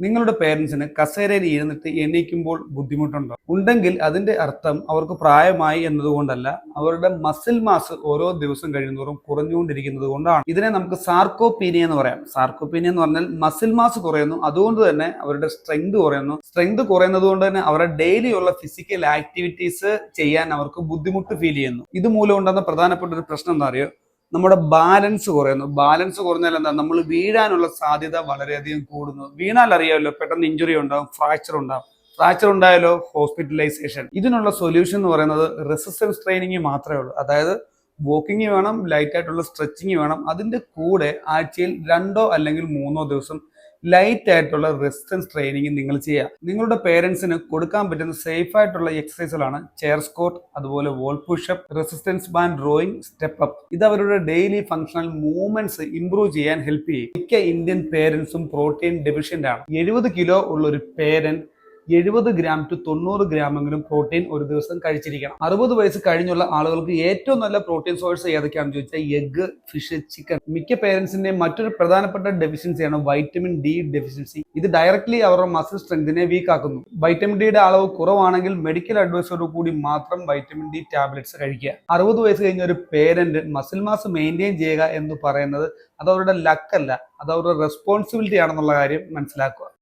നിങ്ങളുടെ പേരൻസിന് കസേരയിൽ ഇരുന്നിട്ട് എണീക്കുമ്പോൾ ബുദ്ധിമുട്ടുണ്ടോ? ഉണ്ടെങ്കിൽ അതിന്റെ അർത്ഥം അവർക്ക് പ്രായമായി എന്നതുകൊണ്ടല്ല, അവരുടെ മസിൽ മാസ് ഓരോ ദിവസം കഴിയുന്നതോറും കുറഞ്ഞുകൊണ്ടിരിക്കുന്നത് കൊണ്ടാണ്. ഇതിനെ നമുക്ക് സാർക്കോപീനിയ എന്ന് പറയാം. സാർക്കോപീനിയ എന്ന് പറഞ്ഞാൽ മസിൽ മാസ് കുറയുന്നു, അതുകൊണ്ട് തന്നെ അവരുടെ സ്ട്രെങ്ത് കുറയുന്നു. സ്ട്രെങ്ത് കുറയുന്നത് കൊണ്ട് തന്നെ അവരുടെ ഡെയിലി ഉള്ള ഫിസിക്കൽ ആക്ടിവിറ്റീസ് ചെയ്യാൻ അവർക്ക് ബുദ്ധിമുട്ട് ഫീൽ ചെയ്യുന്നു. ഇതുമൂലം ഉണ്ടാകുന്ന പ്രധാനപ്പെട്ട ഒരു പ്രശ്നം എന്താ അറിയോ? നമ്മുടെ ബാലൻസ് കുറയുന്നു. ബാലൻസ് കുറഞ്ഞാൽ എന്താ, നമ്മൾ വീഴാനുള്ള സാധ്യത വളരെയധികം കൂടുന്നു. വീണാൽ അറിയാമല്ലോ, പെട്ടെന്ന് ഇഞ്ചുറി ഉണ്ടാവും, ഫ്രാക്ചർ ഉണ്ടാവും. ഫ്രാക്ചർ ഉണ്ടായാലോ ഹോസ്പിറ്റലൈസേഷൻ. ഇതിനുള്ള സൊല്യൂഷൻ എന്ന് പറയുന്നത് റെസിസ്റ്റൻസ് ട്രെയിനിങ് മാത്രമേ ഉള്ളൂ. അതായത് വാക്കിംഗ് വേണം, ലൈറ്റ് ആയിട്ടുള്ള സ്ട്രെച്ചിങ് വേണം. അതിന്റെ കൂടെ ആഴ്ചയിൽ 2 അല്ലെങ്കിൽ 3 ദിവസം ലൈറ്റ് ആയിട്ടുള്ള റെസിസ്റ്റൻസ് ട്രെയിനിങ് നിങ്ങൾ ചെയ്യുക. നിങ്ങളുടെ പേരൻസിന് കൊടുക്കാൻ പറ്റുന്ന സേഫ് ആയിട്ടുള്ള എക്സസൈസുകളാണ് ചെയർ സ്ക്വാട്ട്, അതുപോലെ wall pushup, resistance band drawing, step up. ഇത് അവരുടെ ഡെയിലി ഫങ്ഷണൽ മൂവ്മെന്റ്സ് ഇംപ്രൂവ് ചെയ്യാൻ ഹെൽപ്പ് ചെയ്യും. മിക്ക ഇന്ത്യൻ പേരൻസും പ്രോട്ടീൻ ഡെഫിഷ്യന്റ് ആണ്. 70 കിലോ ഉള്ള ഒരു പേരന്റ് 70 ഗ്രാം ടു 90 ഗ്രാമെങ്കിലും പ്രോട്ടീൻ ഒരു ദിവസം കഴിച്ചിരിക്കണം. 60 വയസ്സ് കഴിഞ്ഞുള്ള ആളുകൾക്ക് ഏറ്റവും നല്ല പ്രോട്ടീൻ സോഴ്സ് ഏതൊക്കെയാണെന്ന് ചോദിച്ചാൽ എഗ്, ഫിഷ്, ചിക്കൻ. മിക്ക പേരൻസിന്റെയും മറ്റൊരു പ്രധാനപ്പെട്ട ഡെഫിഷ്യൻസിയാണ് വൈറ്റമിൻ ഡി ഡെഫിഷ്യൻസി. ഇത് ഡയറക്ട്ലി അവരുടെ മസിൽ സ്ട്രെങ്തിനെ വീക്ക് ആക്കുന്നു. വൈറ്റമിൻ ഡിയുടെ അളവ് കുറവാണെങ്കിൽ മെഡിക്കൽ അഡ്വൈസോട് കൂടി മാത്രം വൈറ്റമിൻ ഡി ടാബ്ലറ്റ്സ് കഴിക്കുക. 60 വയസ്സ് കഴിഞ്ഞ ഒരു പേരന്റ് മസിൽ മാസ് മെയിൻറ്റെയിൻ ചെയ്യുക എന്ന് പറയുന്നത് അത് അവരുടെ ലക്കല്ല, അത് അവരുടെ റെസ്പോൺസിബിലിറ്റി ആണെന്നുള്ള കാര്യം മനസ്സിലാക്കുക.